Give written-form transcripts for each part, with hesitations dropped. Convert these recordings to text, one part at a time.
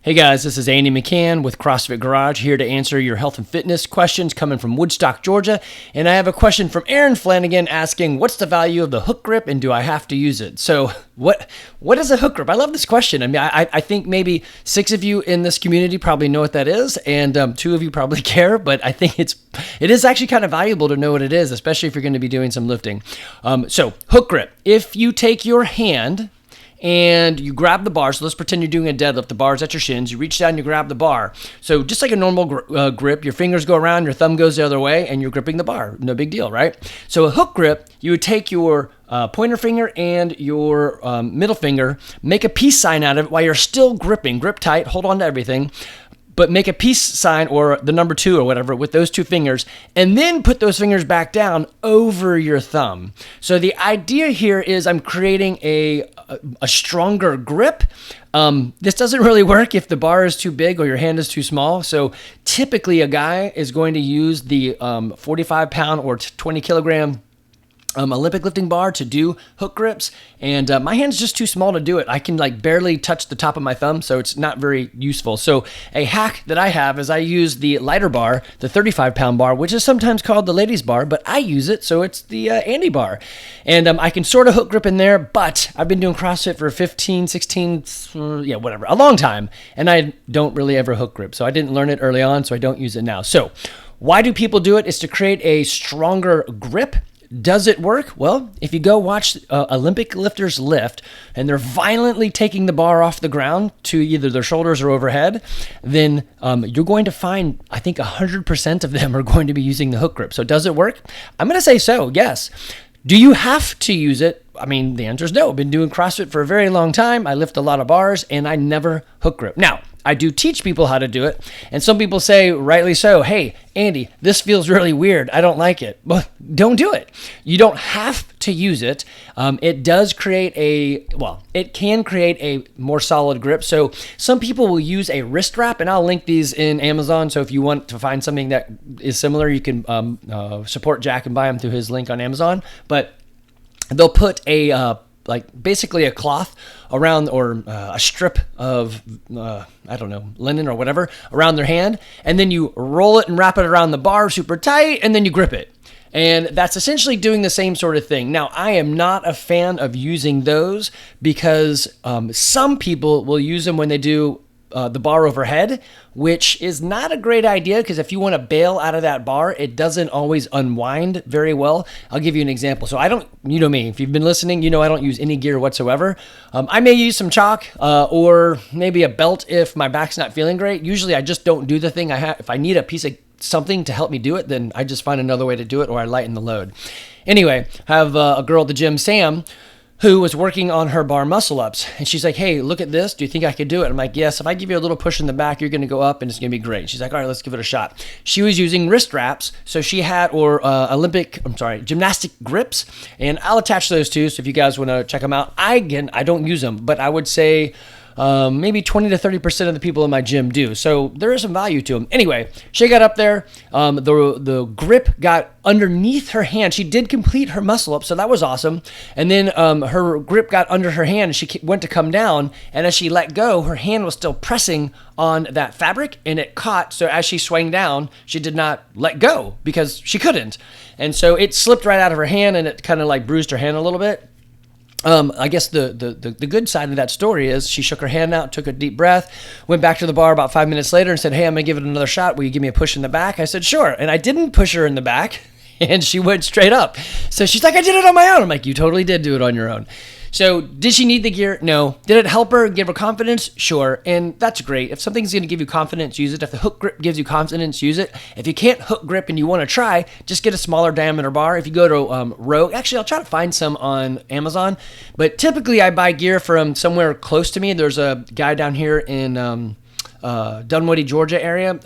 Hey guys, this is Andy McCann with CrossFit Garage here to answer your health and fitness questions coming from Woodstock, Georgia. And I have a question from Aaron Flanagan asking, what's the value of the hook grip and do I have to use it? So what is a hook grip? I love this question. I mean, I think maybe 6 of you in this community probably know what that is, and 2 of you probably care, but I think it is actually kind of valuable to know what it is, especially if you're going to be doing some lifting. So hook grip, if you take your hand and you grab the bar. So let's pretend you're doing a deadlift. The bar's at your shins. You reach down, you grab the bar. So just like a normal grip, your fingers go around, your thumb goes the other way, and you're gripping the bar. No big deal, right? So a hook grip, you would take your pointer finger and your middle finger, make a peace sign out of it while you're still gripping. Grip tight, hold on to everything. But make a peace sign or the number 2 or whatever with those 2 fingers, and then put those fingers back down over your thumb. So the idea here is I'm creating a stronger grip. This doesn't really work if the bar is too big or your hand is too small. So typically a guy is going to use the 45-pound or 20-kilogram Olympic lifting bar to do hook grips, and my hand's just too small to do it. I can barely touch the top of my thumb, so it's not very useful. So a hack that I have is I use the lighter bar, the 35-pound bar, which is sometimes called the ladies bar, but I use it, so it's the Andy bar. And I can sort of hook grip in there, but I've been doing CrossFit for 15, 16, a long time, and I don't really ever hook grip. So I didn't learn it early on, so I don't use it now. So why do people do it? It's to create a stronger grip. Does it work? Well, if you go watch Olympic lifters lift and they're violently taking the bar off the ground to either their shoulders or overhead, then you're going to find, I think 100% of them are going to be using the hook grip. So does it work? I'm going to say so, yes. Do you have to use it? I mean, the answer is no. I've been doing CrossFit for a very long time. I lift a lot of bars and I never hook grip. Now, I do teach people how to do it. And some people say, rightly so, hey, Andy, this feels really weird. I don't like it. Well, don't do it. You don't have to use it. It does create it can create a more solid grip. So some people will use a wrist wrap, and I'll link these in Amazon. So if you want to find something that is similar, you can support Jack and buy them through his link on Amazon. But they'll put basically a cloth around or a strip of, linen or whatever around their hand. And then you roll it and wrap it around the bar super tight, and then you grip it. And that's essentially doing the same sort of thing. Now, I am not a fan of using those because some people will use them when they do the bar overhead, which is not a great idea because if you want to bail out of that bar, it doesn't always unwind very well. I'll give you an example. So you know me, if you've been listening, you know I don't use any gear whatsoever. I may use some chalk or maybe a belt if my back's not feeling great. Usually I just don't do the thing. If I need a piece of something to help me do it, then I just find another way to do it or I lighten the load. Anyway, I have a girl at the gym, Sam, who was working on her bar muscle ups. And she's like, hey, look at this. Do you think I could do it? I'm like, yes, if I give you a little push in the back, you're going to go up and it's going to be great. She's like, all right, let's give it a shot. She was using wrist wraps. So she had, gymnastic grips. And I'll attach those too. So if you guys want to check them out, I don't use them, but I would say maybe 20 to 30% of the people in my gym do. So there is some value to them. Anyway, she got up there. The grip got underneath her hand. She did complete her muscle up, so that was awesome. And then her grip got under her hand and she went to come down. And as she let go, her hand was still pressing on that fabric and it caught. So as she swung down, she did not let go because she couldn't. And so it slipped right out of her hand and it kind of bruised her hand a little bit. I guess the good side of that story is she shook her hand out, took a deep breath, went back to the bar about 5 minutes later and said, hey, I'm going to give it another shot. Will you give me a push in the back? I said, sure. And I didn't push her in the back and she went straight up. So she's like, I did it on my own. I'm like, you totally did do it on your own. So did she need the gear? No. Did it help her, give her confidence? Sure. And that's great. If something's going to give you confidence, use it. If the hook grip gives you confidence, use it. If you can't hook grip and you want to try, just get a smaller diameter bar. If you go to Rogue, actually, I'll try to find some on Amazon. But typically, I buy gear from somewhere close to me. There's a guy down here in Dunwoody, Georgia area,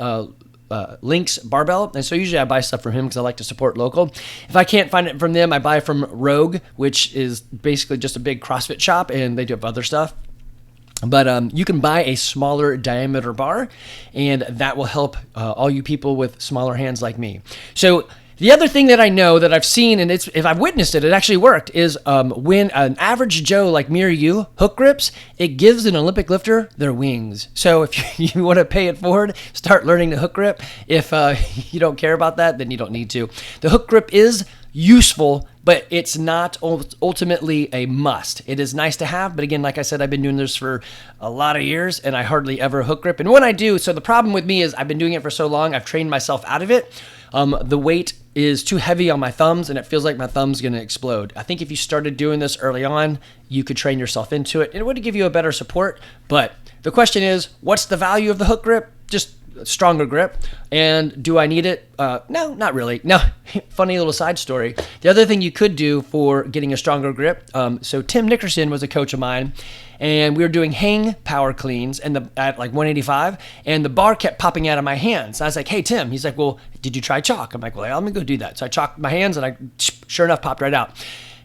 Lynx Barbell, and so usually I buy stuff from him because I like to support local. If I can't find it from them, I buy from Rogue, which is basically just a big CrossFit shop, and they do have other stuff. But you can buy a smaller diameter bar, and that will help all you people with smaller hands like me. So The other thing that I know that I've seen, and if I've witnessed it, it actually worked, is when an average Joe like me or you hook grips, it gives an Olympic lifter their wings. So if you want to pay it forward, start learning to hook grip. If you don't care about that, then you don't need to. The hook grip is useful, but it's not ultimately a must. It is nice to have, but again, like I said, I've been doing this for a lot of years, and I hardly ever hook grip. And when I do, so the problem with me is I've been doing it for so long, I've trained myself out of it. The weight is too heavy on my thumbs, and it feels like my thumb's going to explode. I think if you started doing this early on, you could train yourself into it, and it would give you a better support. But the question is, what's the value of the hook grip? Just stronger grip. And do I need it? No, not really. No, funny little side story. The other thing you could do for getting a stronger grip, so Tim Nickerson was a coach of mine, and we were doing hang power cleans at like 185, and the bar kept popping out of my hands. I was like, hey, Tim. He's like, well, did you try chalk? I'm like, well, let me go do that. So I chalked my hands, and I sure enough popped right out.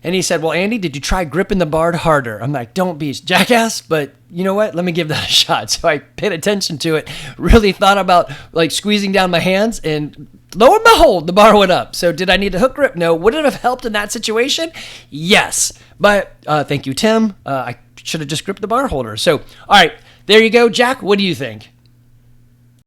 And he said, well, Andy, did you try gripping the bar harder? I'm like, don't be a jackass, but you know what? Let me give that a shot. So I paid attention to it, really thought about like squeezing down my hands, and lo and behold, the bar went up. So did I need a hook grip? No. Would it have helped in that situation? Yes. But thank you, Tim. I should have just gripped the bar holder. So, all right, there you go. Jack, what do you think?